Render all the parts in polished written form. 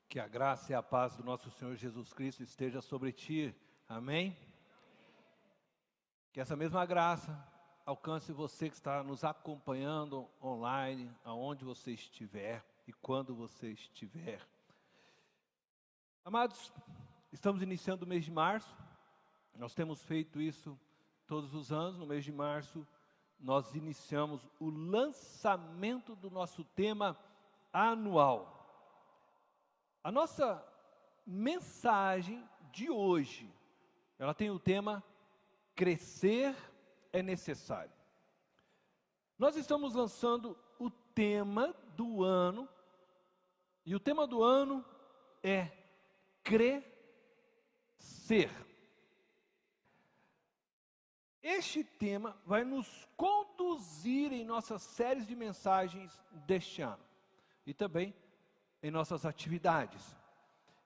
Que a graça e a paz do nosso Senhor Jesus Cristo esteja sobre ti. Amém? Que essa mesma graça alcance você que está nos acompanhando online, aonde você estiver e quando você estiver. Amados, estamos iniciando o mês de março. Nós temos feito isso todos os anos. No mês de março, nós iniciamos o lançamento do nosso tema anual. A nossa mensagem de hoje, ela tem o tema Crescer é necessário. Nós estamos lançando o tema do ano, e o tema do ano é crescer. Este tema vai nos conduzir em nossas séries de mensagens deste ano, e também em nossas atividades.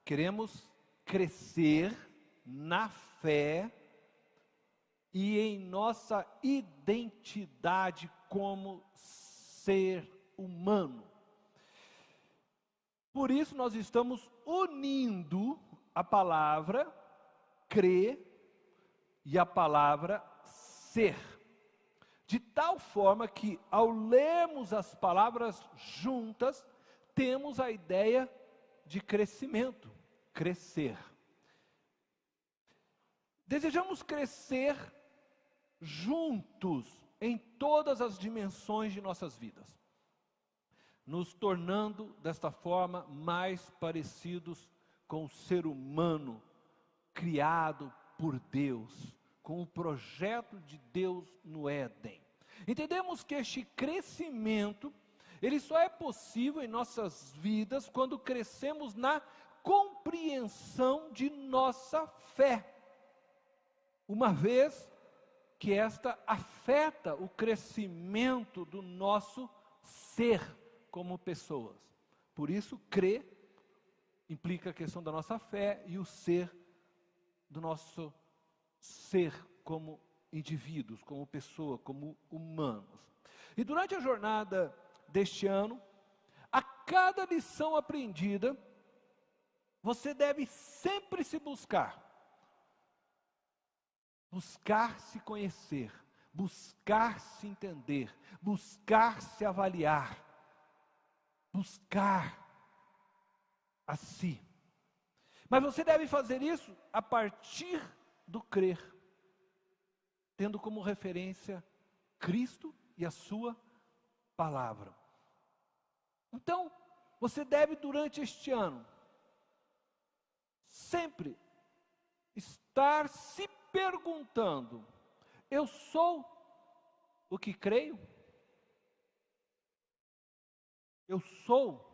Queremos crescer na fé e em nossa identidade como ser humano. Por isso nós estamos unindo a palavra crer e a palavra ser, de tal forma que ao lermos as palavras juntas, temos a ideia de crescimento, crescer. Desejamos crescer juntos em todas as dimensões de nossas vidas, nos tornando desta forma mais parecidos com o ser humano criado por Deus, com o projeto de Deus no Éden. Entendemos que este crescimento ele só é possível em nossas vidas quando crescemos na compreensão de nossa fé, uma vez que esta afeta o crescimento do nosso ser como pessoas. Por isso, crer implica a questão da nossa fé e o ser do nosso ser como indivíduos, como pessoa, como humanos. E durante a jornada deste ano, a cada lição aprendida, você deve sempre se buscar se conhecer, buscar se entender, buscar se avaliar, buscar a si. Mas você deve fazer isso a partir do crer, tendo como referência Cristo e a sua palavra. Então, você deve durante este ano sempre estar se perguntando: eu sou o que creio? Eu sou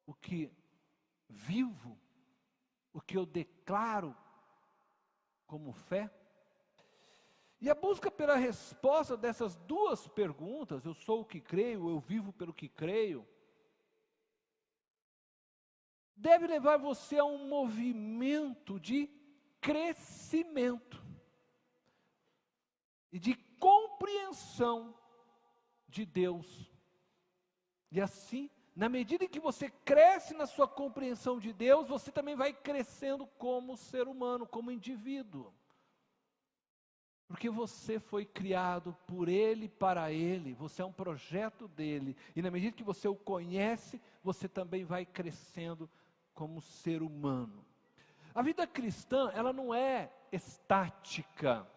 o que vivo? O que eu declaro como fé? E a busca pela resposta dessas duas perguntas, eu sou o que creio, eu vivo pelo que creio, deve levar você a um movimento de crescimento e de compreensão de Deus. E assim, na medida em que você cresce na sua compreensão de Deus, você também vai crescendo como ser humano, como indivíduo. Porque você foi criado por Ele, para Ele, você é um projeto dEle, e na medida que você o conhece, você também vai crescendo como ser humano. A vida cristã, ela não é estática,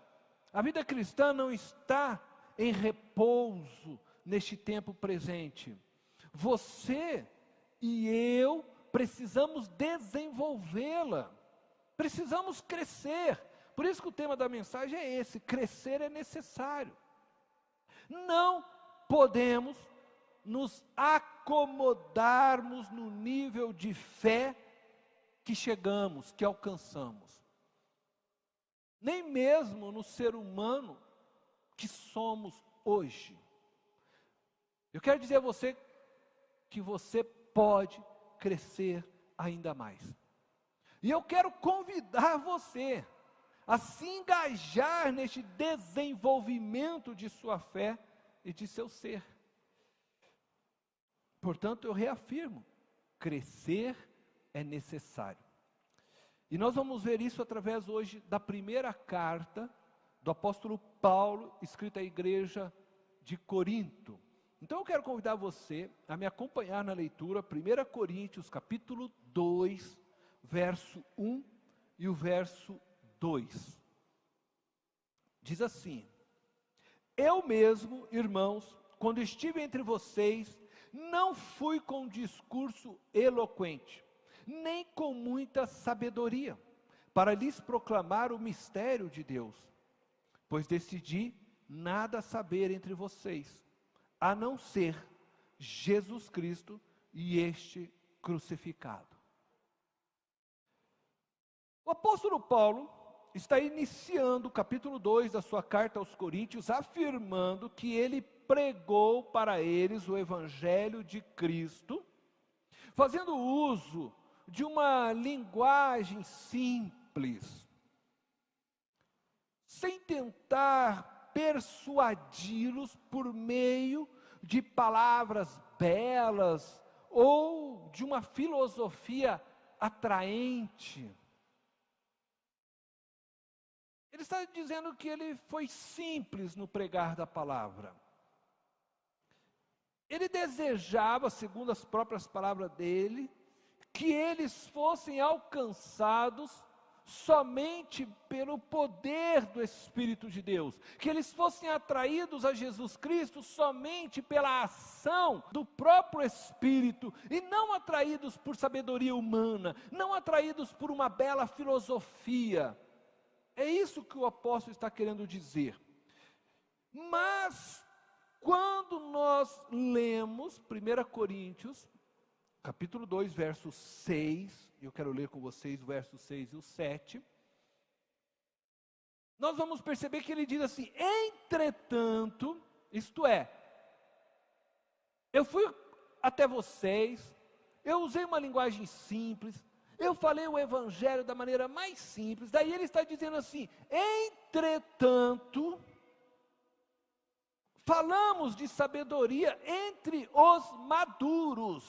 a vida cristã não está em repouso neste tempo presente. Você e eu precisamos desenvolvê-la, precisamos crescer. Por isso que o tema da mensagem é esse: crescer é necessário. Não podemos nos acomodarmos no nível de fé que chegamos, que alcançamos. Nem mesmo no ser humano que somos hoje. Eu quero dizer a você que você pode crescer ainda mais. E eu quero convidar você a se engajar neste desenvolvimento de sua fé e de seu ser. Portanto, eu reafirmo, crescer é necessário. E nós vamos ver isso através hoje da primeira carta do apóstolo Paulo, escrita à igreja de Corinto. Então eu quero convidar você a me acompanhar na leitura, 1 Coríntios capítulo 2, verso 1 e o verso 2. Diz assim: eu mesmo, irmãos, quando estive entre vocês, não fui com discurso eloquente, nem com muita sabedoria, para lhes proclamar o mistério de Deus, pois decidi nada saber entre vocês, a não ser Jesus Cristo e este crucificado. O apóstolo Paulo está iniciando o capítulo 2 da sua carta aos Coríntios, afirmando que ele pregou para eles o evangelho de Cristo, fazendo uso de uma linguagem simples, sem tentar persuadi-los por meio de palavras belas ou de uma filosofia atraente. Ele está dizendo que ele foi simples no pregar da palavra. Ele desejava, segundo as próprias palavras dele, que eles fossem alcançados somente pelo poder do Espírito de Deus, que eles fossem atraídos a Jesus Cristo somente pela ação do próprio Espírito, e não atraídos por sabedoria humana, não atraídos por uma bela filosofia. É isso que o apóstolo está querendo dizer. Mas, quando nós lemos 1 Coríntios, capítulo 2, verso 6, eu quero ler com vocês o verso 6 e o 7, nós vamos perceber que ele diz assim: entretanto, isto é, eu fui até vocês, eu usei uma linguagem simples, eu falei o evangelho da maneira mais simples. Daí ele está dizendo assim: entretanto, falamos de sabedoria entre os maduros,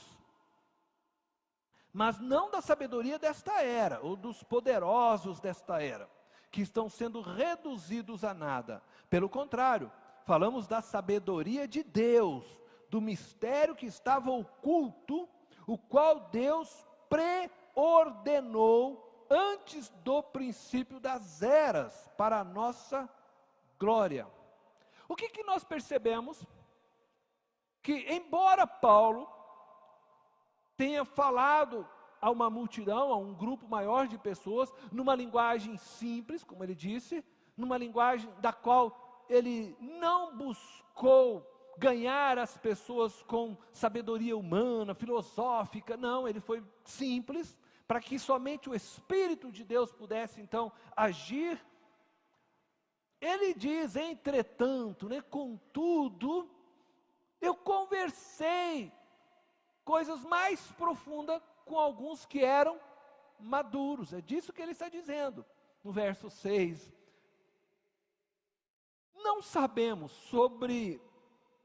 mas não da sabedoria desta era, ou dos poderosos desta era, que estão sendo reduzidos a nada. Pelo contrário, falamos da sabedoria de Deus, do mistério que estava oculto, o qual Deus preordenou antes do princípio das eras, para a nossa glória. O que nós percebemos? Que embora Paulo tenha falado a uma multidão, a um grupo maior de pessoas, numa linguagem simples, como ele disse, numa linguagem da qual ele não buscou ganhar as pessoas com sabedoria humana, filosófica, não, ele foi simples, para que somente o Espírito de Deus pudesse então agir. Ele diz: entretanto, contudo, eu conversei coisas mais profundas com alguns que eram maduros. É disso que ele está dizendo no verso 6. Não sabemos sobre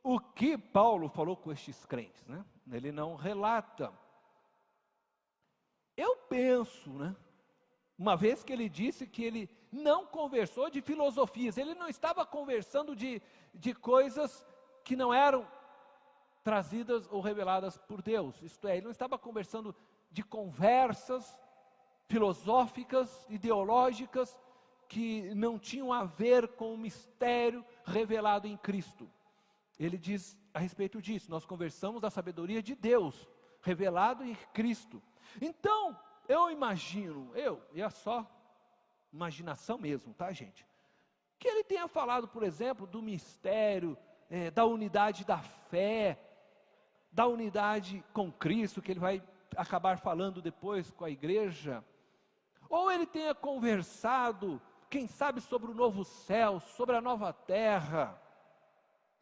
o que Paulo falou com estes crentes, né? Ele não relata. Eu penso, uma vez que ele disse que ele não conversou de filosofias, ele não estava conversando de coisas que não eram trazidas ou reveladas por Deus, isto é, ele não estava conversando de conversas filosóficas, ideológicas, que não tinham a ver com o mistério revelado em Cristo. Ele diz a respeito disso: nós conversamos da sabedoria de Deus, revelado em Cristo. Então, eu imagino, e é só imaginação mesmo, tá, gente? Que ele tenha falado, por exemplo, do mistério, da unidade da fé, da unidade com Cristo, que ele vai acabar falando depois com a igreja. Ou ele tenha conversado, quem sabe, sobre o novo céu, sobre a nova terra,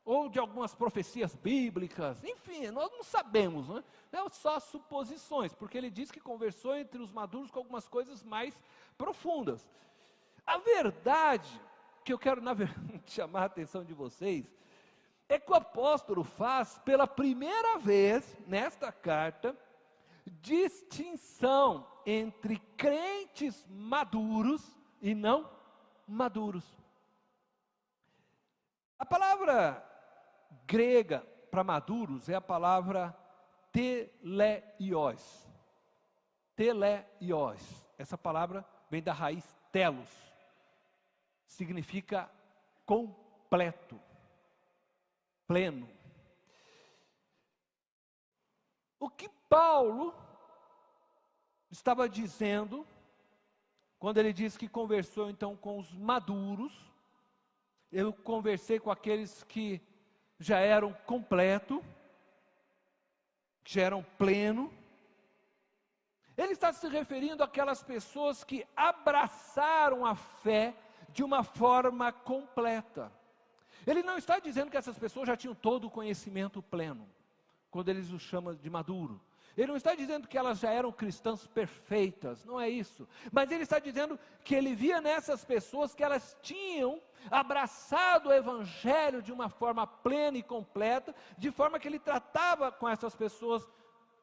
ou de algumas profecias bíblicas, enfim, nós não sabemos, é só suposições, porque ele diz que conversou entre os maduros com algumas coisas mais profundas. A verdade, que eu quero na verdade chamar a atenção de vocês, é que o apóstolo faz pela primeira vez nesta carta distinção entre crentes maduros e não maduros. A palavra grega para maduros é a palavra teleios. Teleios. Essa palavra vem da raiz telos. Significa completo, pleno. O que Paulo estava dizendo, quando ele diz que conversou então com os maduros, eu conversei com aqueles que já eram completo, que já eram pleno. Ele está se referindo àquelas pessoas que abraçaram a fé de uma forma completa. Ele não está dizendo que essas pessoas já tinham todo o conhecimento pleno, quando eles o chamam de maduro. Ele não está dizendo que elas já eram cristãs perfeitas, não é isso. Mas ele está dizendo que ele via nessas pessoas que elas tinham abraçado o Evangelho de uma forma plena e completa, de forma que ele tratava com essas pessoas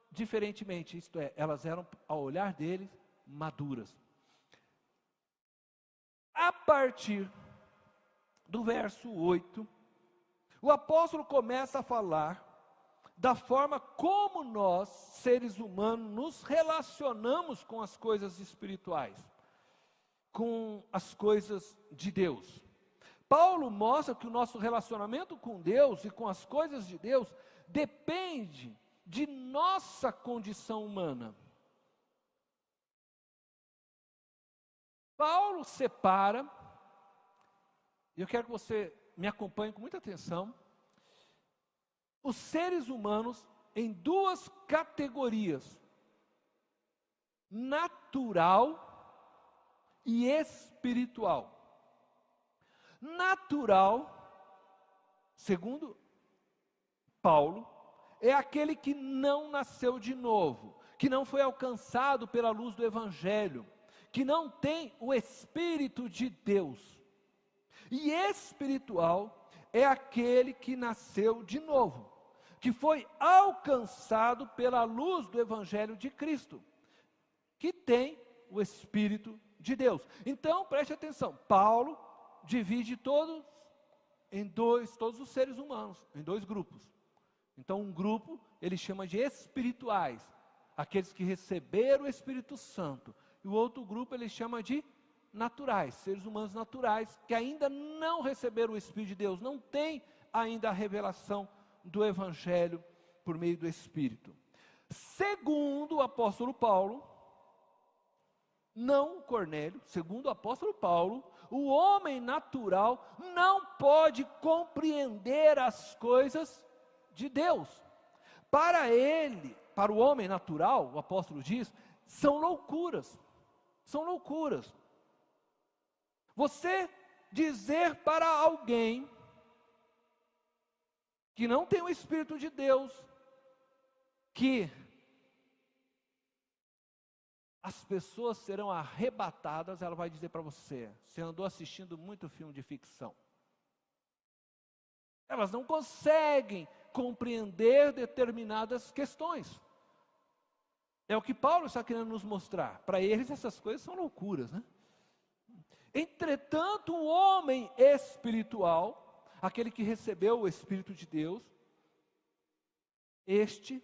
diferentemente. Isto é, elas eram, ao olhar dele, maduras. A partir do verso 8, o apóstolo começa a falar da forma como nós, seres humanos, nos relacionamos com as coisas espirituais, com as coisas de Deus. Paulo mostra que o nosso relacionamento com Deus e com as coisas de Deus depende de nossa condição humana. Paulo separa, e eu quero que você me acompanhe com muita atenção, os seres humanos em duas categorias: natural e espiritual. Natural, segundo Paulo, é aquele que não nasceu de novo, que não foi alcançado pela luz do Evangelho, que não tem o Espírito de Deus. E espiritual é aquele que nasceu de novo, que foi alcançado pela luz do Evangelho de Cristo, que tem o Espírito de Deus. Então, preste atenção, Paulo divide todos os seres humanos, em dois grupos. Então, um grupo ele chama de espirituais, aqueles que receberam o Espírito Santo. E o outro grupo ele chama de naturais, seres humanos naturais, que ainda não receberam o Espírito de Deus, não tem ainda a revelação do Evangelho por meio do Espírito. Segundo o apóstolo Paulo, não Cornélio, segundo o apóstolo Paulo, o homem natural não pode compreender as coisas de Deus. Para ele, para o homem natural, o apóstolo diz, são loucuras. São loucuras. Você dizer para alguém que não tem o Espírito de Deus, que as pessoas serão arrebatadas, ela vai dizer para você, você andou assistindo muito filme de ficção. Elas não conseguem compreender determinadas questões. É o que Paulo está querendo nos mostrar. Para eles essas coisas são loucuras, né? Entretanto, o homem espiritual, aquele que recebeu o Espírito de Deus, este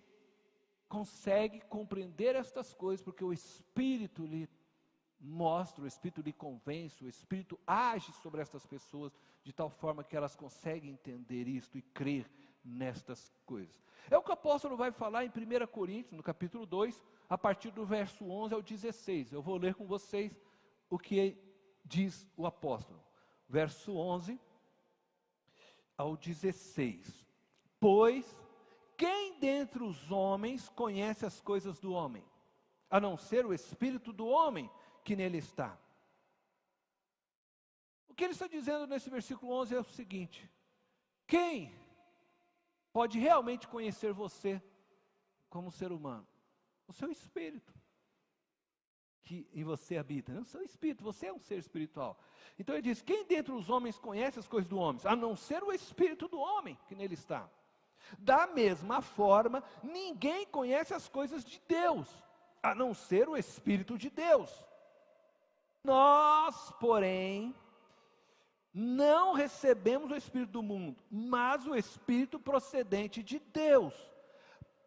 consegue compreender estas coisas, porque o Espírito lhe mostra, o Espírito lhe convence, o Espírito age sobre estas pessoas, de tal forma que elas conseguem entender isto e crer nestas coisas. É o que o apóstolo vai falar em 1 Coríntios, no capítulo 2, a partir do verso 11 ao 16. Eu vou ler com vocês o que diz o apóstolo. Verso 11 ao 16. Pois, quem dentre os homens conhece as coisas do homem, a não ser o espírito do homem que nele está? O que ele está dizendo nesse versículo 11 é o seguinte: quem pode realmente conhecer você como ser humano? O seu espírito, que em você habita, né? O seu espírito, você é um ser espiritual. Então ele diz, quem dentre os homens conhece as coisas do homem, a não ser o espírito do homem que nele está? Da mesma forma, ninguém conhece as coisas de Deus, a não ser o Espírito de Deus. Nós, porém, não recebemos o Espírito do mundo, mas o Espírito procedente de Deus,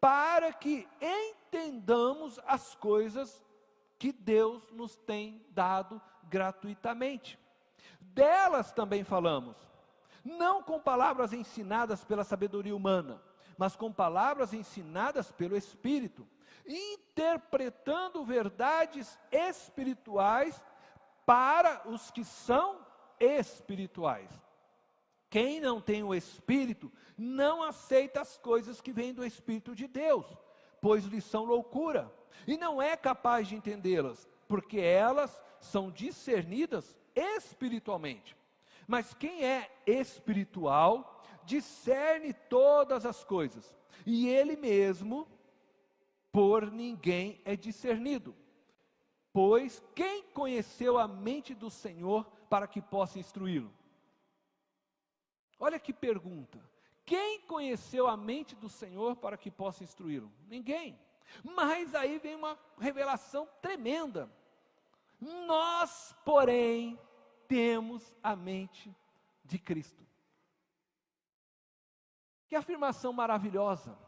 para que entendamos as coisas que Deus nos tem dado gratuitamente. Delas também falamos, não com palavras ensinadas pela sabedoria humana, mas com palavras ensinadas pelo Espírito, interpretando verdades espirituais para os que são espirituais. Quem não tem o Espírito, não aceita as coisas que vêm do Espírito de Deus, pois lhes são loucura, e não é capaz de entendê-las, porque elas são discernidas espiritualmente. Mas quem é espiritual, discerne todas as coisas, e ele mesmo, por ninguém é discernido. Pois quem conheceu a mente do Senhor para que possa instruí-lo? Olha que pergunta. Quem conheceu a mente do Senhor para que possa instruí-lo? Ninguém. Mas aí vem uma revelação tremenda. Nós, porém, temos a mente de Cristo. Que afirmação maravilhosa.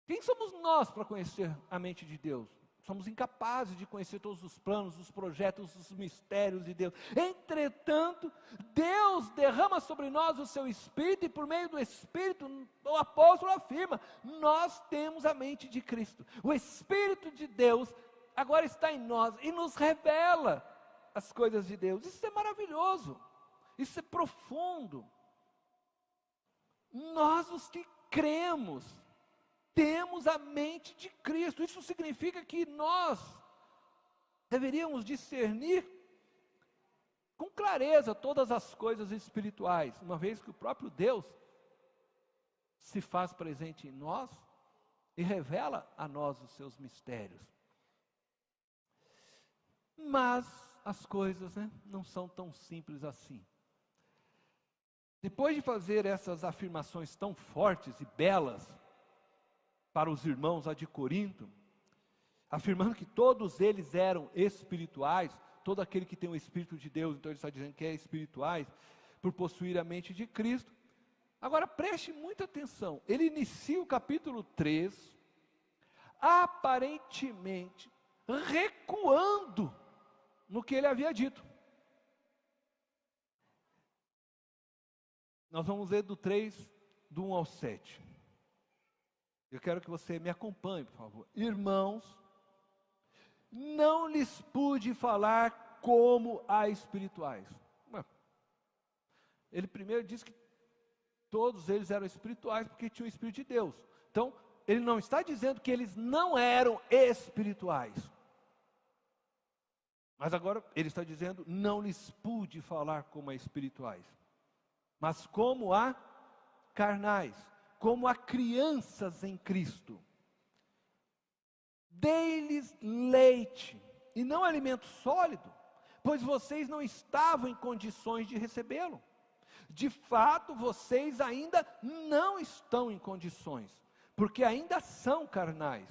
Quem somos nós para conhecer a mente de Deus? Somos incapazes de conhecer todos os planos, os projetos, os mistérios de Deus. Entretanto, Deus derrama sobre nós o seu Espírito, e por meio do Espírito, o apóstolo afirma, nós temos a mente de Cristo. O Espírito de Deus agora está em nós e nos revela as coisas de Deus. Isso é maravilhoso, isso é profundo. Nós, os que cremos, temos a mente de Cristo. Isso significa que nós deveríamos discernir com clareza todas as coisas espirituais, uma vez que o próprio Deus se faz presente em nós e revela a nós os seus mistérios. Mas as coisas, não são tão simples assim. Depois de fazer essas afirmações tão fortes e belas para os irmãos lá de Corinto, afirmando que todos eles eram espirituais, todo aquele que tem o Espírito de Deus, então ele está dizendo que é espirituais, por possuir a mente de Cristo. Agora preste muita atenção, ele inicia o capítulo 3, aparentemente recuando no que ele havia dito. Nós vamos ler do 3, do 1 ao 7. Eu quero que você me acompanhe, por favor. Irmãos, não lhes pude falar como a espirituais. Ele primeiro disse que todos eles eram espirituais porque tinham o Espírito de Deus. Então, ele não está dizendo que eles não eram espirituais. Mas agora ele está dizendo, não lhes pude falar como a espirituais, mas como a carnais, como a crianças em Cristo. Dei-lhes leite, e não alimento sólido, pois vocês não estavam em condições de recebê-lo. De fato, vocês ainda não estão em condições, porque ainda são carnais.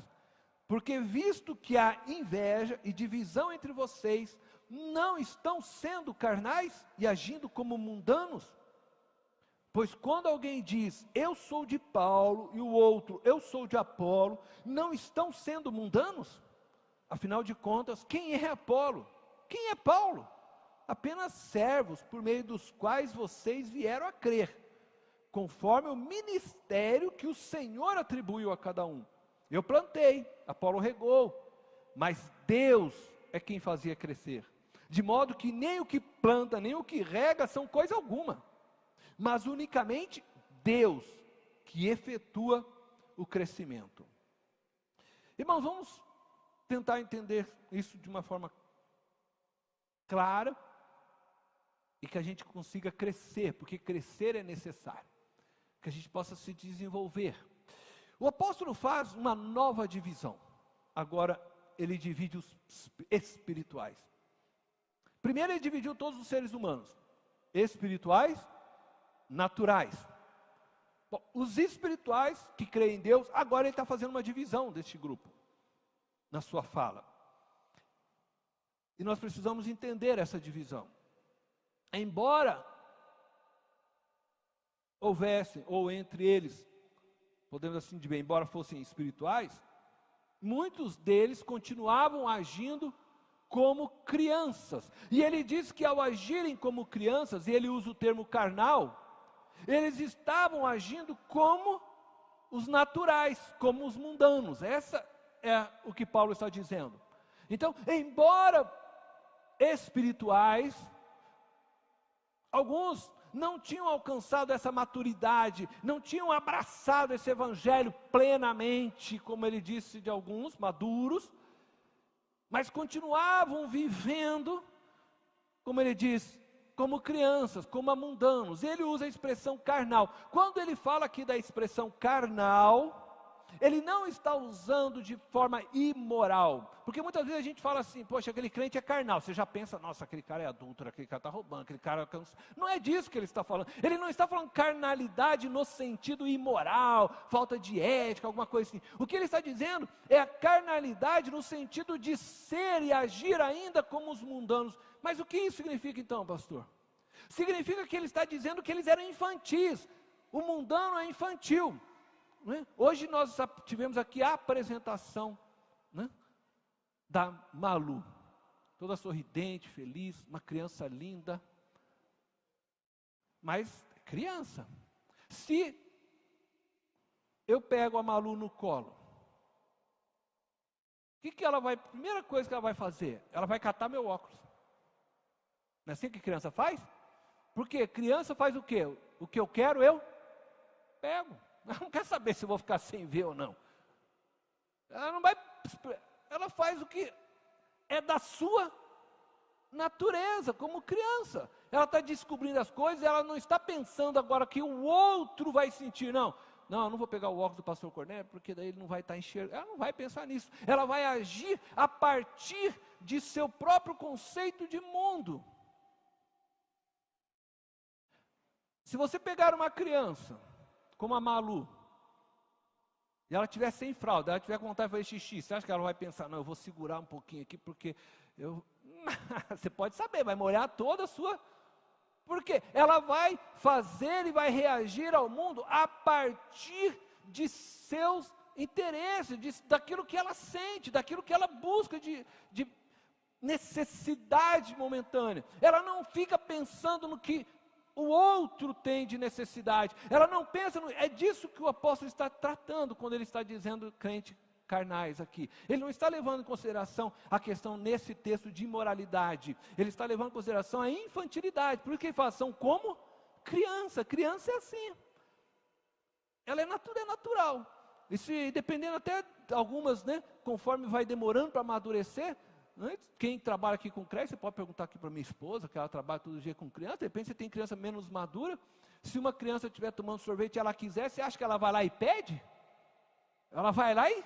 Porque visto que há inveja e divisão entre vocês, não estão sendo carnais e agindo como mundanos? Pois quando alguém diz, eu sou de Paulo, e o outro, eu sou de Apolo, não estão sendo mundanos? Afinal de contas, quem é Apolo? Quem é Paulo? Apenas servos por meio dos quais vocês vieram a crer, conforme o ministério que o Senhor atribuiu a cada um. Eu plantei, Apolo regou, mas Deus é quem fazia crescer. De modo que nem o que planta, nem o que rega são coisa alguma, mas unicamente Deus que efetua o crescimento. Irmãos, vamos tentar entender isso de uma forma clara e que a gente consiga crescer, porque crescer é necessário, que a gente possa se desenvolver. O apóstolo faz uma nova divisão. Agora ele divide os espirituais. Primeiro ele dividiu todos os seres humanos, espirituais, naturais. Bom, os espirituais que creem em Deus, agora ele está fazendo uma divisão deste grupo, na sua fala. E nós precisamos entender essa divisão. Embora houvesse, ou entre eles, podemos assim dizer, embora fossem espirituais, muitos deles continuavam agindo como crianças. E ele diz que ao agirem como crianças, e ele usa o termo carnal, eles estavam agindo como os naturais, como os mundanos. Essa é o que Paulo está dizendo. Então, embora espirituais, alguns não tinham alcançado essa maturidade, não tinham abraçado esse evangelho plenamente, como ele disse de alguns, maduros, mas continuavam vivendo, como ele diz, como crianças, como mundanos. Ele usa a expressão carnal. Quando ele fala aqui da expressão carnal, ele não está usando de forma imoral, porque muitas vezes a gente fala assim, poxa, aquele crente é carnal, você já pensa, nossa, aquele cara é adúltero, aquele cara está roubando, aquele cara... Não é disso que ele está falando, ele não está falando carnalidade no sentido imoral, falta de ética, alguma coisa assim. O que ele está dizendo é a carnalidade no sentido de ser e agir ainda como os mundanos. Mas o que isso significa então, pastor? Significa que ele está dizendo que eles eram infantis, o mundano é infantil. Hoje nós tivemos aqui a apresentação, né, da Malu, toda sorridente, feliz, uma criança linda, mas criança. Se eu pego a Malu no colo, primeira coisa que ela vai fazer, ela vai catar meu óculos. Não é assim que criança faz? Porque criança faz o quê? O que eu quero eu pego. Ela não quer saber se eu vou ficar sem ver ou não. Ela faz o que é da sua natureza, como criança. Ela está descobrindo as coisas, ela não está pensando agora que o outro vai sentir, não, eu não vou pegar o óculos do pastor Cornélio, porque daí ele não vai estar enxergando. Ela não vai pensar nisso. Ela vai agir a partir de seu próprio conceito de mundo. Se você pegar uma criança como a Malu, e ela estiver sem fralda, ela tiver com vontade de fazer xixi, você acha que ela vai pensar, não, eu vou segurar um pouquinho aqui, porque você pode saber, vai molhar toda a sua... Porque ela vai fazer e vai reagir ao mundo a partir de seus interesses, daquilo que ela sente, daquilo que ela busca de necessidade momentânea. Ela não fica pensando no que o outro tem de necessidade. Ela não pensa, é disso que o apóstolo está tratando quando ele está dizendo crente carnais aqui. Ele não está levando em consideração a questão nesse texto de imoralidade. Ele está levando em consideração a infantilidade. Por isso que ele fala, são como criança. Criança é assim. Ela é natural. E se dependendo até algumas, né, conforme vai demorando para amadurecer, quem trabalha aqui com creche, você pode perguntar aqui para minha esposa, que ela trabalha todo dia com criança, de repente você tem criança menos madura, se uma criança estiver tomando sorvete e ela quiser, você acha que ela vai lá e pede? Ela vai lá e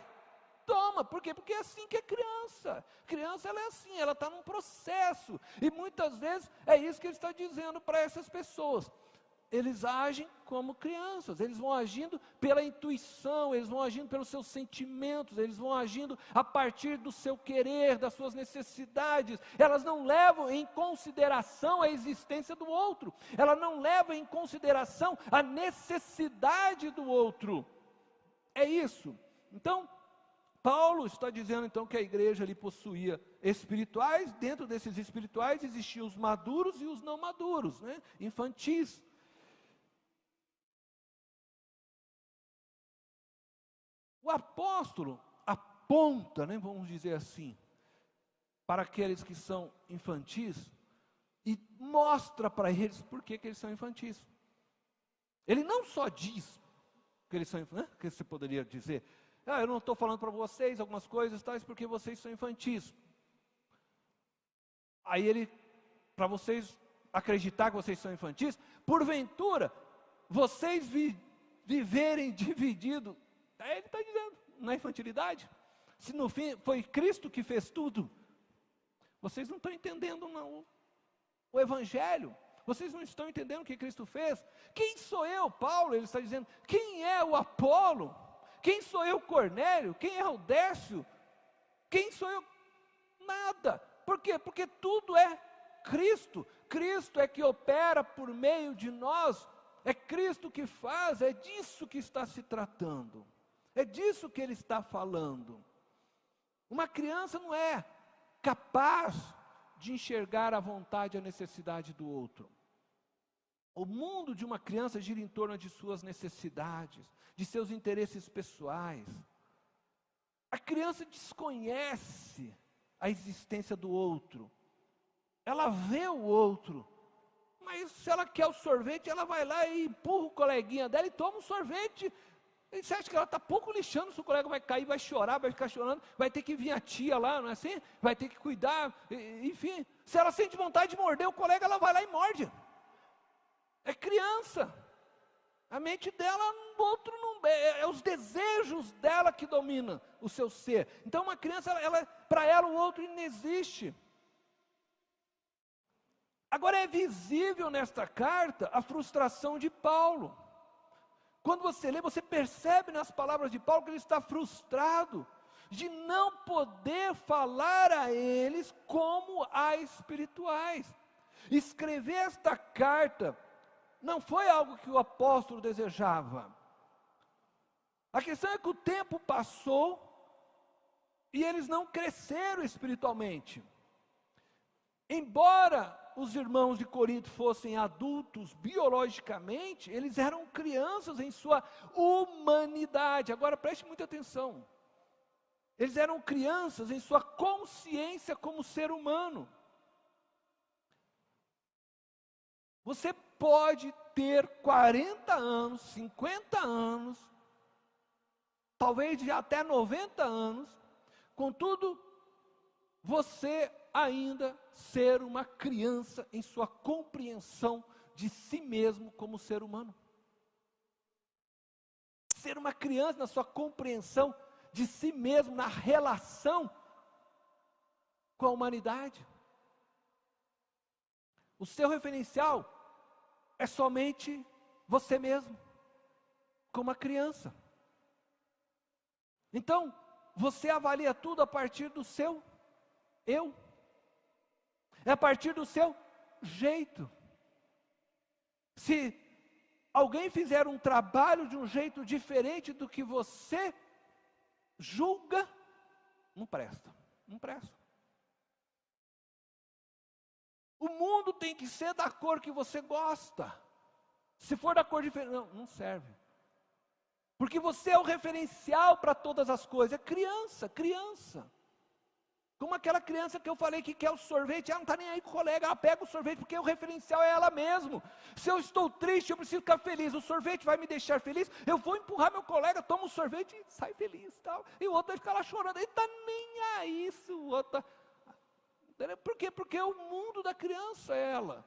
toma. Por quê? Porque é assim que é criança. Criança, ela é assim, ela está num processo, e muitas vezes é isso que ele está dizendo para essas pessoas. Eles agem como crianças, eles vão agindo pela intuição, eles vão agindo pelos seus sentimentos, eles vão agindo a partir do seu querer, das suas necessidades. Elas não levam em consideração a existência do outro, ela não leva em consideração a necessidade do outro. É isso. Então, Paulo está dizendo então que a igreja ali possuía espirituais, dentro desses espirituais existiam os maduros e os não maduros, né? Infantis. O apóstolo aponta, né, vamos dizer assim, para aqueles que são infantis e mostra para eles por que eles são infantis. Ele não só diz que eles são infantis, que você poderia dizer, eu não estou falando para vocês algumas coisas tais porque vocês são infantis. Aí ele, para vocês acreditar que vocês são infantis, porventura, vocês viverem dividido. Aí ele está dizendo, na infantilidade, se no fim foi Cristo que fez tudo, vocês não estão entendendo não, o Evangelho. Vocês não estão entendendo o que Cristo fez? Quem sou eu, Paulo? Ele está dizendo, quem é o Apolo? Quem sou eu, Cornélio? Quem é o Décio? Quem sou eu? Nada. Por quê? Porque tudo é Cristo. Cristo é que opera por meio de nós. É Cristo que faz, é disso que está se tratando. É disso que ele está falando. Uma criança não é capaz de enxergar a vontade e a necessidade do outro. O mundo de uma criança gira em torno de suas necessidades, de seus interesses pessoais. A criança desconhece a existência do outro. Ela vê o outro, mas se ela quer o sorvete, ela vai lá e empurra o coleguinha dela e toma um sorvete. E você acha que ela está pouco lixando se o colega vai cair, vai chorar, vai ficar chorando, vai ter que vir a tia lá, não é assim? Vai ter que cuidar, enfim. Se ela sente vontade de morder o colega, ela vai lá e morde. É criança. A mente dela, o outro não é os desejos dela que dominam o seu ser. Então uma criança, para ela o outro não existe. Agora é visível nesta carta a frustração de Paulo. Quando você lê, você percebe nas palavras de Paulo que ele está frustrado de não poder falar a eles como a espirituais. Escrever esta carta não foi algo que o apóstolo desejava. A questão é que o tempo passou e eles não cresceram espiritualmente. Embora os irmãos de Corinto fossem adultos biologicamente, eles eram crianças em sua humanidade. Agora preste muita atenção. Eles eram crianças em sua consciência como ser humano. Você pode ter 40 anos, 50 anos, talvez de até 90 anos, contudo, você ainda ser uma criança em sua compreensão de si mesmo como ser humano. Ser uma criança na sua compreensão de si mesmo, na relação com a humanidade. O seu referencial é somente você mesmo, como uma criança. Então, você avalia tudo a partir do seu eu. É a partir do seu jeito. Se alguém fizer um trabalho de um jeito diferente do que você julga, não presta, não presta. O mundo tem que ser da cor que você gosta. Se for da cor diferente, não serve. Porque você é o referencial para todas as coisas. É criança, criança. Como aquela criança que eu falei que quer o sorvete, ela não está nem aí com o colega, ela pega o sorvete porque o referencial é ela mesmo. Se eu estou triste, eu preciso ficar feliz, o sorvete vai me deixar feliz, eu vou empurrar meu colega, toma o sorvete e sai feliz, tal. E o outro vai ficar lá chorando, ele está nem aí, o outro tá... Por quê? Porque o mundo da criança é ela.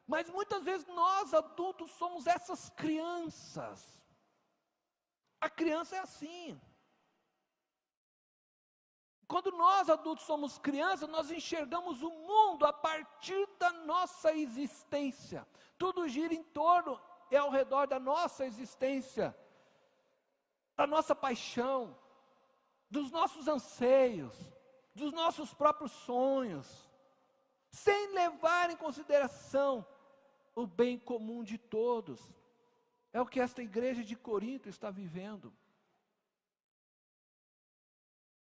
Mas muitas vezes nós adultos somos essas crianças. A criança é assim. Quando nós adultos somos crianças, nós enxergamos o mundo a partir da nossa existência. Tudo gira em torno e ao redor da nossa existência, da nossa paixão, dos nossos anseios, dos nossos próprios sonhos, sem levar em consideração o bem comum de todos. É o que esta igreja de Corinto está vivendo.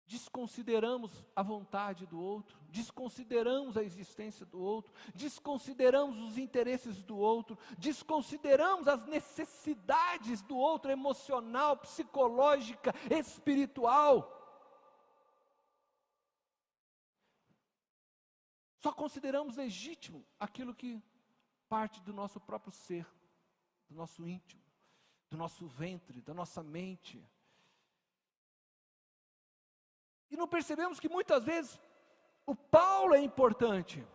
Desconsideramos a vontade do outro, desconsideramos a existência do outro, desconsideramos os interesses do outro, desconsideramos as necessidades do outro, emocional, psicológica, espiritual. Só consideramos legítimo aquilo que parte do nosso próprio ser, do nosso íntimo, do nosso ventre, da nossa mente. E não percebemos que muitas vezes o Paulo é importante,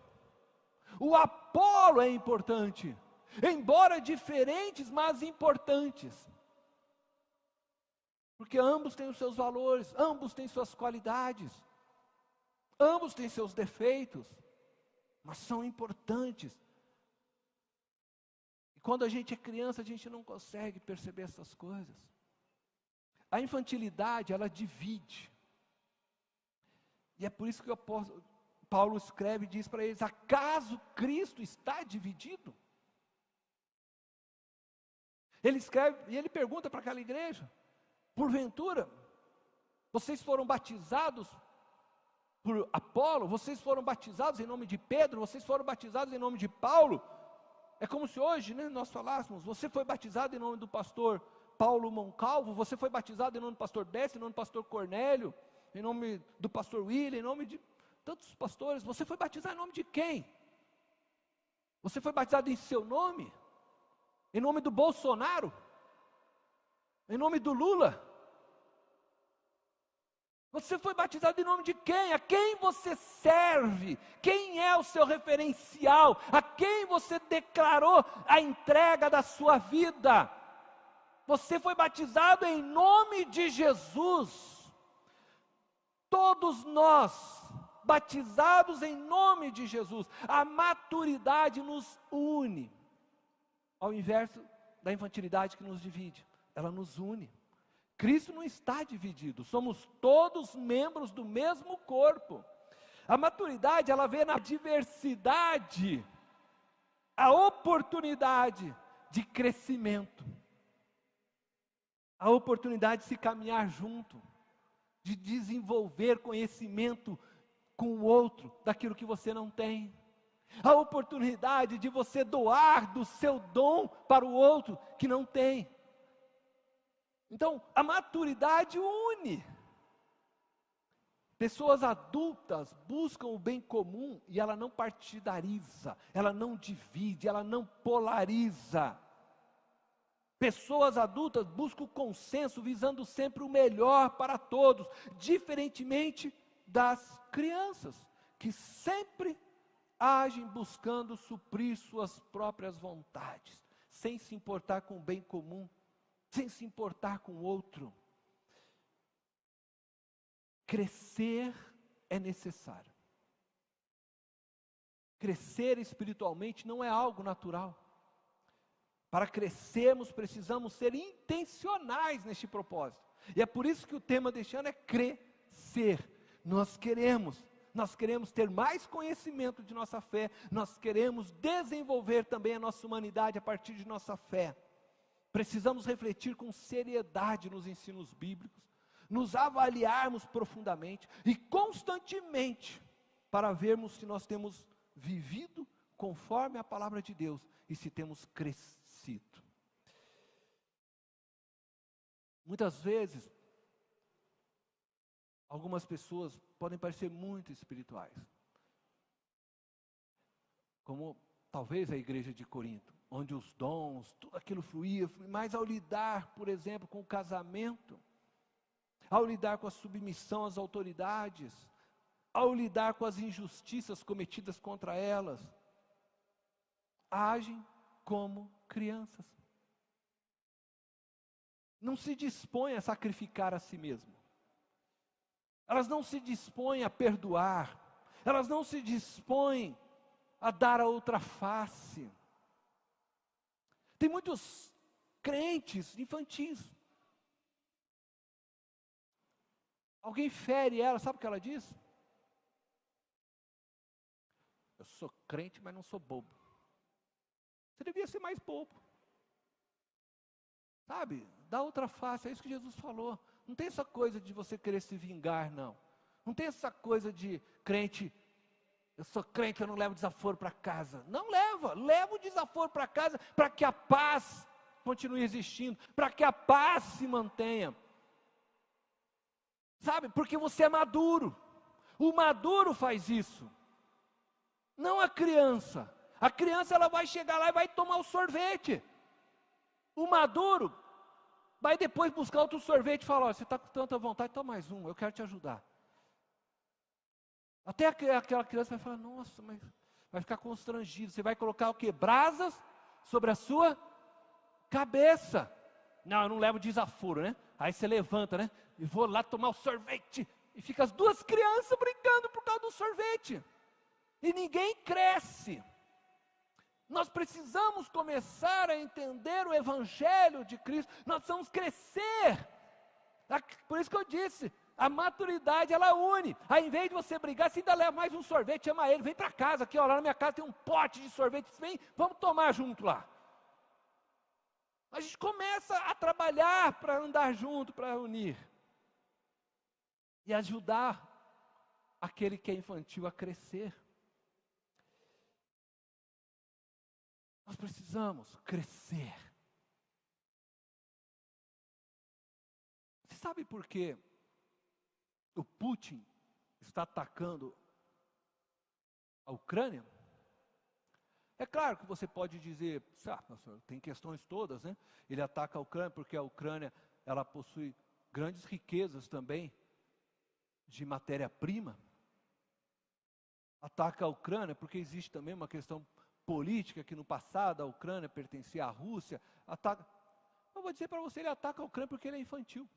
o Apolo é importante, embora diferentes, mas importantes. Porque ambos têm os seus valores, ambos têm suas qualidades, ambos têm seus defeitos, mas são importantes. quando a gente é criança, a gente não consegue perceber essas coisas. A infantilidade, ela divide. E é por isso que o apóstolo Paulo escreve e diz para eles: acaso Cristo está dividido? Ele escreve e ele pergunta para aquela igreja: porventura, vocês foram batizados por Apolo? Vocês foram batizados em nome de Pedro? Vocês foram batizados em nome de Paulo? É como se hoje, nós falássemos: você foi batizado em nome do pastor Paulo Moncalvo? Você foi batizado em nome do pastor Décio, em nome do pastor Cornélio, em nome do pastor William, em nome de tantos pastores? Você foi batizado em nome de quem? Você foi batizado em seu nome? Em nome do Bolsonaro? Em nome do Lula? Você foi batizado em nome de quem? A quem você serve? Quem é o seu referencial? A quem você declarou a entrega da sua vida? Você foi batizado em nome de Jesus. Todos nós, batizados em nome de Jesus. A maturidade nos une, ao inverso da infantilidade que nos divide. Ela nos une. Cristo não está dividido, somos todos membros do mesmo corpo. A maturidade, ela vê na diversidade a oportunidade de crescimento, a oportunidade de se caminhar junto, de desenvolver conhecimento com o outro, daquilo que você não tem, a oportunidade de você doar do seu dom para o outro que não tem. Então, a maturidade une. Pessoas adultas buscam o bem comum e ela não partidariza, ela não divide, ela não polariza. Pessoas adultas buscam o consenso, visando sempre o melhor para todos, diferentemente das crianças, que sempre agem buscando suprir suas próprias vontades, sem se importar com o bem comum, sem se importar com o outro. Crescer é necessário. Crescer espiritualmente não é algo natural. Para crescermos, precisamos ser intencionais neste propósito. E é por isso que o tema deste ano é crescer. Nós queremos ter mais conhecimento de nossa fé, nós queremos desenvolver também a nossa humanidade a partir de nossa fé. Precisamos refletir com seriedade nos ensinos bíblicos, nos avaliarmos profundamente e constantemente, para vermos se nós temos vivido conforme a palavra de Deus e se temos crescido. Muitas vezes, algumas pessoas podem parecer muito espirituais, como talvez a igreja de Corinto, onde os dons, tudo aquilo fluía, mas ao lidar, por exemplo, com o casamento, ao lidar com a submissão às autoridades, ao lidar com as injustiças cometidas contra elas, agem como crianças. Não se dispõem a sacrificar a si mesmo. Elas não se dispõem a perdoar. Elas não se dispõem a dar a outra face. Tem muitos crentes infantis. Alguém fere ela, sabe o que ela diz? Eu sou crente, mas não sou bobo. Você devia ser mais bobo. Sabe? Dá outra face, é isso que Jesus falou. Não tem essa coisa de você querer se vingar, não. Não tem essa coisa de crente, eu sou crente, eu não levo desaforo para casa. Não leva o desaforo para casa, para que a paz continue existindo, para que a paz se mantenha. Sabe? Porque você é maduro. O maduro faz isso. Não a criança. A criança, ela vai chegar lá e vai tomar o sorvete. O maduro vai depois buscar outro sorvete e falar: você está com tanta vontade, toma mais um, eu quero te ajudar. Até aquela criança vai falar: nossa, mas vai ficar constrangido. Você vai colocar o quê? Brasas sobre a sua cabeça. Não, eu não levo desaforo, né? Aí você levanta, né? E vou lá tomar o sorvete. E fica as duas crianças brincando por causa do sorvete. E ninguém cresce. Nós precisamos começar a entender o Evangelho de Cristo, nós precisamos crescer. Por isso que eu disse, a maturidade ela une. Ao invés de você brigar, você ainda leva mais um sorvete, chama ele, vem para casa, aqui ó, lá na minha casa tem um pote de sorvete, vem, vamos tomar junto lá. A gente começa a trabalhar para andar junto, para unir. E ajudar aquele que é infantil a crescer. Nós precisamos crescer. Você sabe por que o Putin está atacando a Ucrânia? É claro que você pode dizer, tem questões todas, né? Ele ataca a Ucrânia porque a Ucrânia ela possui grandes riquezas também de matéria-prima. Ataca a Ucrânia porque existe também uma questão política que no passado a Ucrânia pertencia à Rússia. Eu vou dizer para você, ele ataca a Ucrânia porque ele é infantil.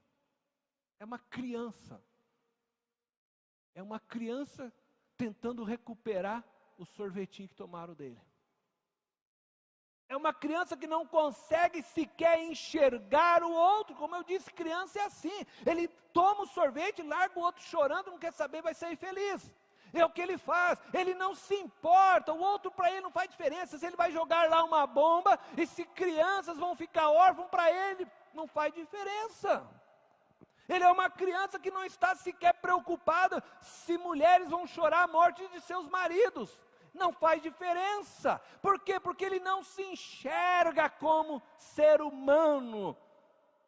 É uma criança. É uma criança tentando recuperar o sorvetinho que tomaram dele. É uma criança que não consegue sequer enxergar o outro. Como eu disse, criança é assim. Ele toma o sorvete, larga o outro chorando, não quer saber, vai sair feliz. É o que ele faz. Ele não se importa. O outro para ele não faz diferença. Se ele vai jogar lá uma bomba e se crianças vão ficar órfãos, para ele não faz diferença. Ele é uma criança que não está sequer preocupada se mulheres vão chorar a morte de seus maridos. Não faz diferença. Por quê? Porque ele não se enxerga como ser humano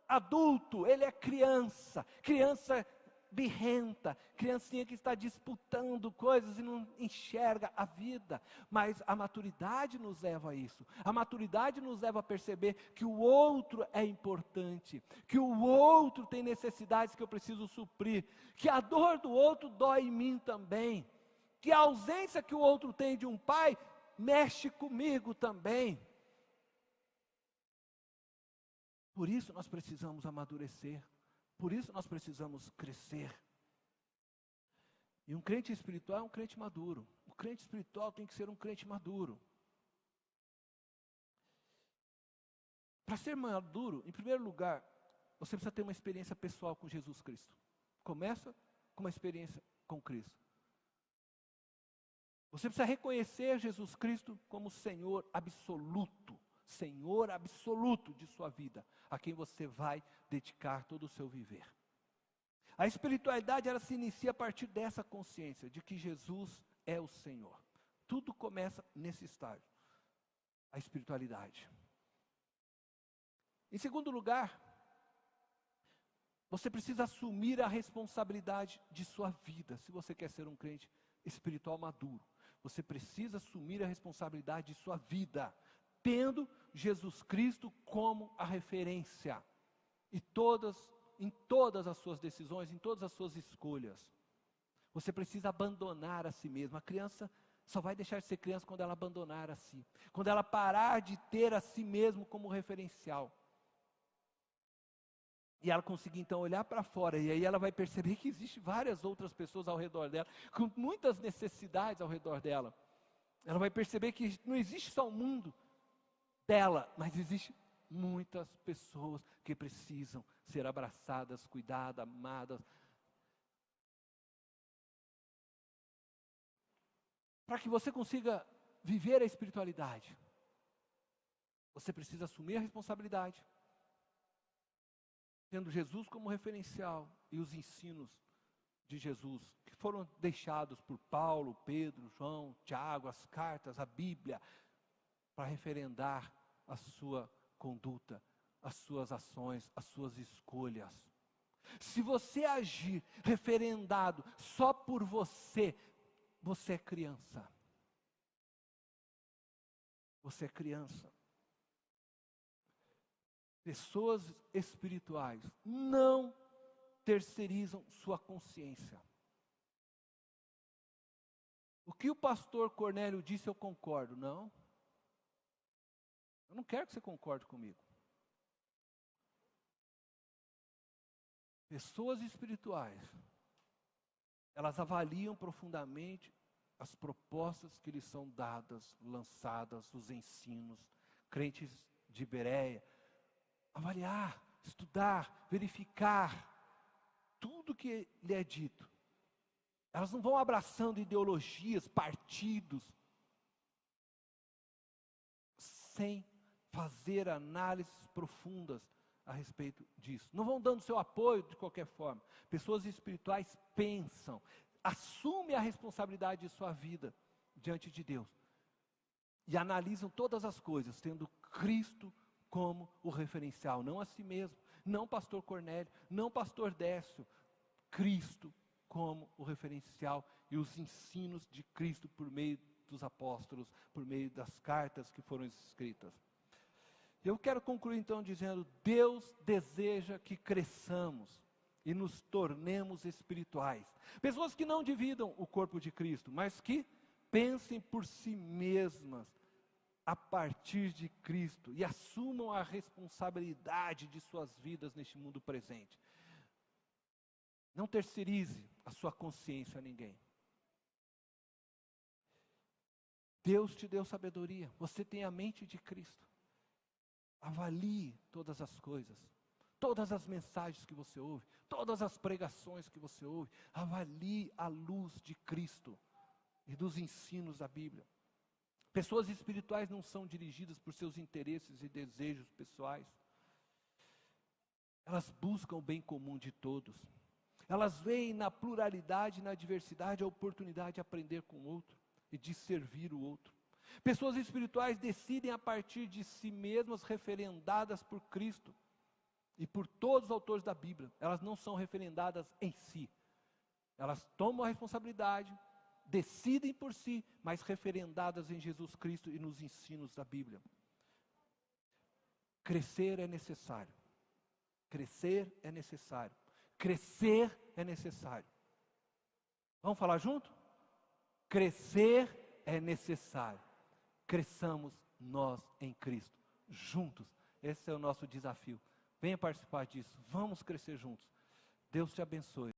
adulto. Ele é criança, criança birrenta, criancinha que está disputando coisas e não enxerga a vida. Mas a maturidade nos leva a isso. A maturidade nos leva a perceber que o outro é importante, que o outro tem necessidades que eu preciso suprir, que a dor do outro dói em mim também, que a ausência que o outro tem de um pai mexe comigo também. Por isso nós precisamos amadurecer, por isso nós precisamos crescer. E um crente espiritual é um crente maduro. O crente espiritual tem que ser um crente maduro. Para ser maduro, em primeiro lugar, você precisa ter uma experiência pessoal com Jesus Cristo. Começa com uma experiência com Cristo. Você precisa reconhecer Jesus Cristo como Senhor absoluto de sua vida, a quem você vai dedicar todo o seu viver. A espiritualidade, ela se inicia a partir dessa consciência, de que Jesus é o Senhor. Tudo começa nesse estágio, a espiritualidade. Em segundo lugar, você precisa assumir a responsabilidade de sua vida, se você quer ser um crente espiritual maduro. Você precisa assumir a responsabilidade de sua vida, tendo Jesus Cristo como a referência, em todas as suas decisões, em todas as suas escolhas. Você precisa abandonar a si mesmo. A criança só vai deixar de ser criança quando ela abandonar a si, quando ela parar de ter a si mesmo como referencial. E ela conseguir então olhar para fora, e aí ela vai perceber que existem várias outras pessoas ao redor dela, com muitas necessidades ao redor dela. Ela vai perceber que não existe só o mundo dela, mas existe muitas pessoas que precisam ser abraçadas, cuidadas, amadas. Para que você consiga viver a espiritualidade, você precisa assumir a responsabilidade, tendo Jesus como referencial e os ensinos de Jesus, que foram deixados por Paulo, Pedro, João, Tiago, as cartas, a Bíblia, para referendar a sua conduta, as suas ações, as suas escolhas. Se você agir referendado só por você, você é criança. Você é criança. Pessoas espirituais não terceirizam sua consciência. O que o pastor Cornélio disse, eu concordo. Não. Eu não quero que você concorde comigo. Pessoas espirituais, elas avaliam profundamente as propostas que lhes são dadas, lançadas, os ensinos, crentes de Bereia, avaliar, estudar, verificar tudo que lhe é dito. Elas não vão abraçando ideologias, partidos, sem fazer análises profundas a respeito disso. Não vão dando seu apoio de qualquer forma. Pessoas espirituais pensam, assumem a responsabilidade de sua vida diante de Deus e analisam todas as coisas, tendo Cristo como o referencial, não a si mesmo, não pastor Cornélio, não pastor Décio, Cristo como o referencial e os ensinos de Cristo por meio dos apóstolos, por meio das cartas que foram escritas. Eu quero concluir então dizendo, Deus deseja que cresçamos e nos tornemos espirituais. Pessoas que não dividam o corpo de Cristo, mas que pensem por si mesmas a partir de Cristo e assumam a responsabilidade de suas vidas neste mundo presente. Não terceirize a sua consciência a ninguém. Deus te deu sabedoria, você tem a mente de Cristo. Avalie todas as coisas, todas as mensagens que você ouve, todas as pregações que você ouve, avalie à luz de Cristo e dos ensinos da Bíblia. Pessoas espirituais não são dirigidas por seus interesses e desejos pessoais. Elas buscam o bem comum de todos. Elas veem na pluralidade e na diversidade a oportunidade de aprender com o outro e de servir o outro. Pessoas espirituais decidem a partir de si mesmas, referendadas por Cristo e por todos os autores da Bíblia. Elas não são referendadas em si. Elas tomam a responsabilidade, decidem por si, mas referendadas em Jesus Cristo e nos ensinos da Bíblia. Crescer é necessário. Crescer é necessário. Crescer é necessário. Vamos falar junto? Crescer é necessário. Cresçamos nós em Cristo, juntos. Esse é o nosso desafio. Venha participar disso. Vamos crescer juntos. Deus te abençoe.